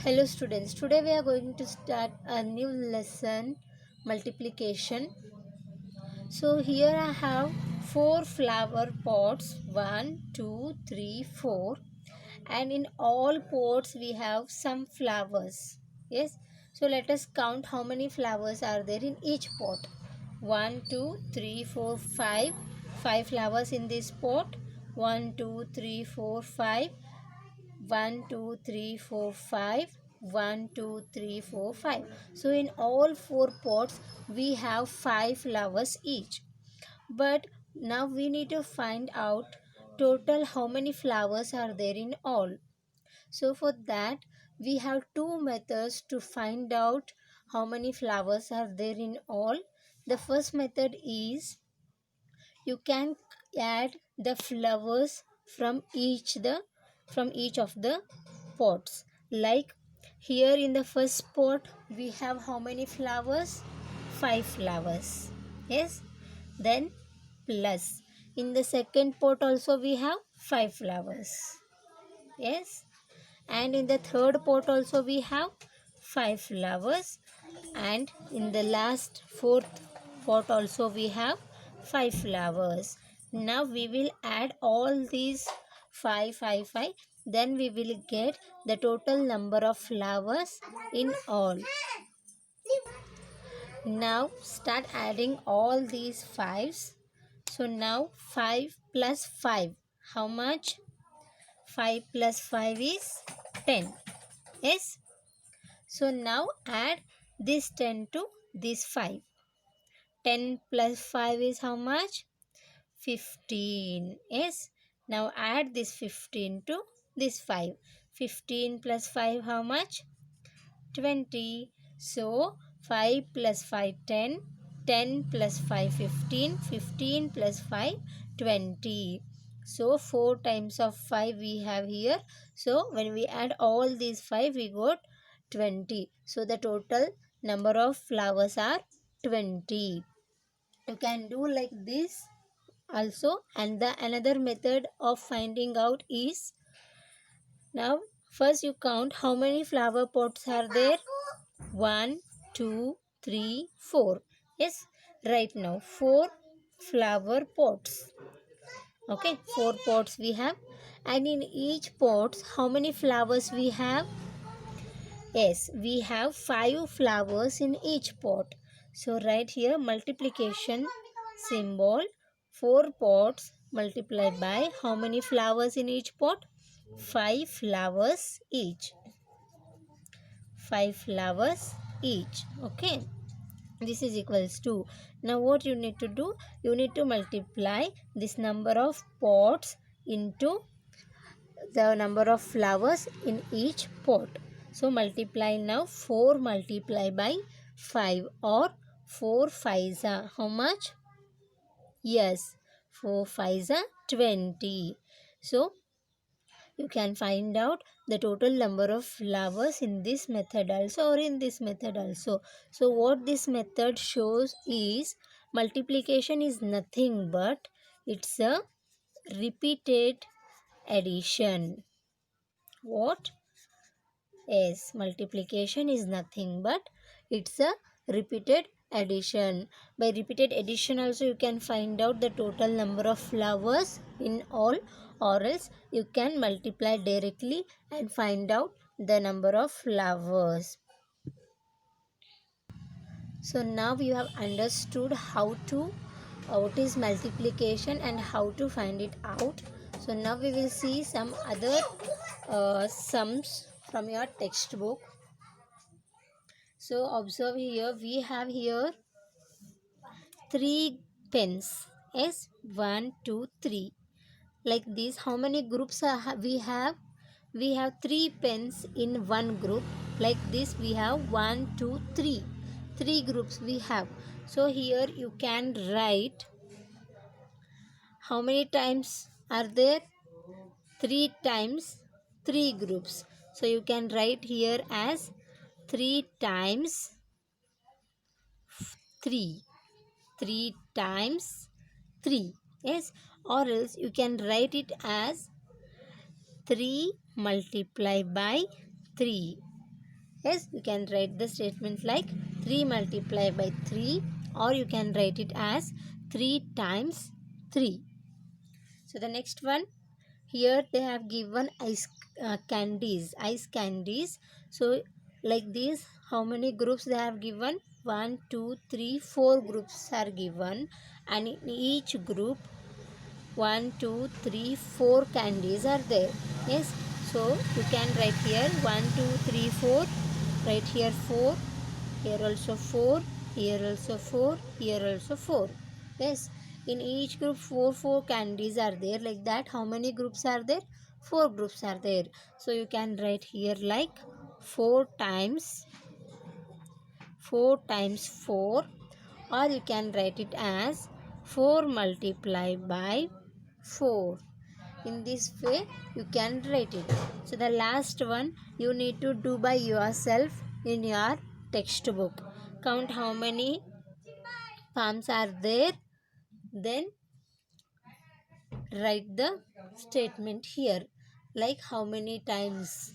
Hello students, today we are going to start a new lesson, multiplication. So here I have 4 flower pots, 1, 2, 3, 4, and in all pots we have some flowers. Yes, so let us count how many flowers are there in each pot. 1, 2, 3, 4, 5. 5 flowers in this pot. 1, 2, 3, 4, 5. 1 2 3 4 5. 1 2 3 4 5. So in all 4 pots we have 5 flowers each, but now we need to find out total how many flowers are there in all. So for that we have two methods to find out how many flowers are there in all. The first method is you can add the flowers from each of the pots. Like here in the first pot we have how many flowers? 5 flowers. Yes, then plus in the second pot also we have 5 flowers. Yes, and in the third pot also we have 5 flowers, and in the last fourth pot also we have 5 flowers. Now we will add all these 5, then we will get the total number of flowers in all. Now start adding all these 5s. So now 5 plus 5, how much? 5 plus 5 is 10. Yes, so now add this 10 to this 5. 10 plus 5 is how much? 15. Yes, now add this 15 to this 5. 15 plus 5 how much? 20. So 5 plus 5 10. 10 plus 5 15. 15 plus 5 20. So 4 times of 5 we have here. So when we add all these 5 we got 20. So the total number of flowers are 20. You can do like this also. And the another method of finding out is, now first you count how many flower pots are there. 1 2 3 4. Yes, right now 4 flower pots. Okay, 4 pots we have, and in each pot how many flowers we have? Yes, we have 5 flowers in each pot. So right here multiplication symbol. 4 pots multiplied by how many flowers in each pot? 5 flowers each. 5 flowers each. Okay, this is equals to, now what you need to do, you need to multiply this number of pots into the number of flowers in each pot. So multiply now. 4 multiply by 5, or 4 5s are how much? Yes, 4 5s are 20. So you can find out the total number of flowers in this method also, or in this method also. So what this method shows is multiplication is nothing but it's a repeated addition. What? Yes, multiplication is nothing but it's a repeated addition. By repeated addition also you can find out the total number of flowers in all, or else you can multiply directly and find out the number of flowers. So now you have understood how to what is multiplication and how to find it out. So now we will see some other sums from your textbook. So observe here, we have here 3 pens. Yes, 1 2 3. Like this, how many groups we have? We have 3 pens in one group. Like this we have 1 2 3. 3 groups we have. So here you can write how many times are there? 3 times 3 groups. So you can write here as 3 times 3. 3 times 3. Yes, or else you can write it as 3 multiplied by 3. Yes, you can write the statement like 3 multiplied by 3, or you can write it as 3 times 3. So the next one, here they have given ice candies. So like this, how many groups they have given? 1, 2, 3, 4 groups are given, and in each group 1, 2, 3, 4 candies are there. Yes, so you can write here 1, 2, 3, 4. Write here 4. Here also 4. Here also 4. Here also 4. Yes, in each group 4 candies are there. Like that, how many groups are there? 4 groups are there. So you can write here like 4 times 4 times 4, or you can write it as 4 multiplied by 4. In this way you can write it. So the last one you need to do by yourself in your textbook. Count how many palms are there, then write the statement here like how many times.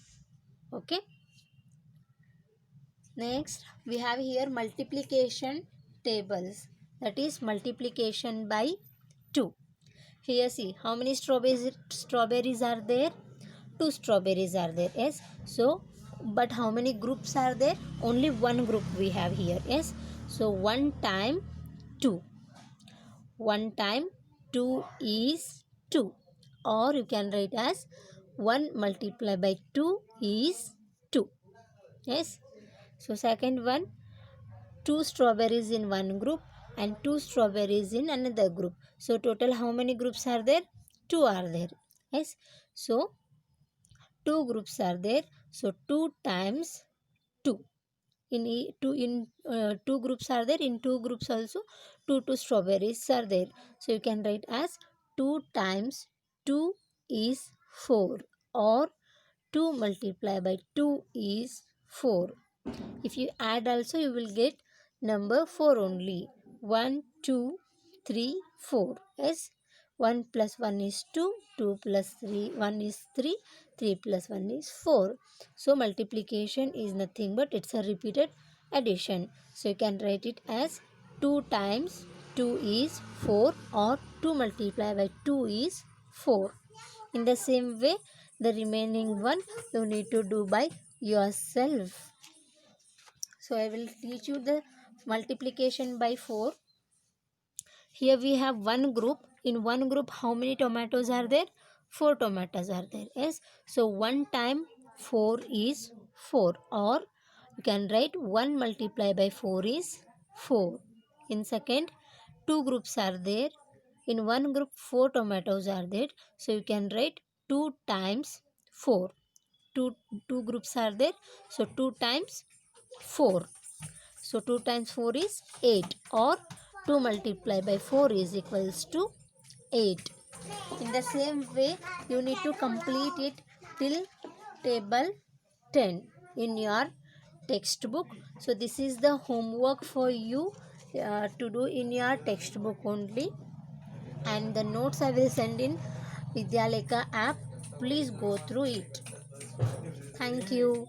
Okay, next we have here multiplication tables, that is multiplication by 2. Here see how many strawberries are there? 2 strawberries are there. Yes, so but how many groups are there? Only one group we have here. Yes, so 1 time 2, 1 time 2 is 2, or you can write as 1 multiplied by 2 is 2. Yes, so second one, 2 strawberries in one group and 2 strawberries in another group. So total how many groups are there? 2 are there. Yes, so 2 groups are there. So 2 times 2. Two groups are there. In 2 groups also 2 strawberries are there. So you can write as 2 times 2 is 4, or 2 multiplied by 2 is 4. If you add also, you will get number 4 only. 1, 2, 3, 4. Yes. 1 plus 1 is 2. 2 plus 3, 1 is 3. 3 plus 1 is 4. So multiplication is nothing but it's a repeated addition. So you can write it as 2 times 2 is 4, or 2 multiplied by 2 is 4. In the same way, the remaining one you need to do by yourself. So I will teach you the multiplication by 4. Here we have one group. In one group, how many tomatoes are there? 4 tomatoes are there. Yes. So 1 time 4 is 4, or you can write 1 multiplied by 4 is 4. In second, 2 groups are there. In one group, 4 tomatoes are there. So you can write 2 times 4. Two groups are there. So 2 times 4. So 2 times 4 is 8, or 2 multiplied by 4 is equals to 8. In the same way, you need to complete it till table 10 in your textbook. So this is the homework for you to do in your textbook only. And the notes I will send in Vidyalekha app. Please go through it. Thank you.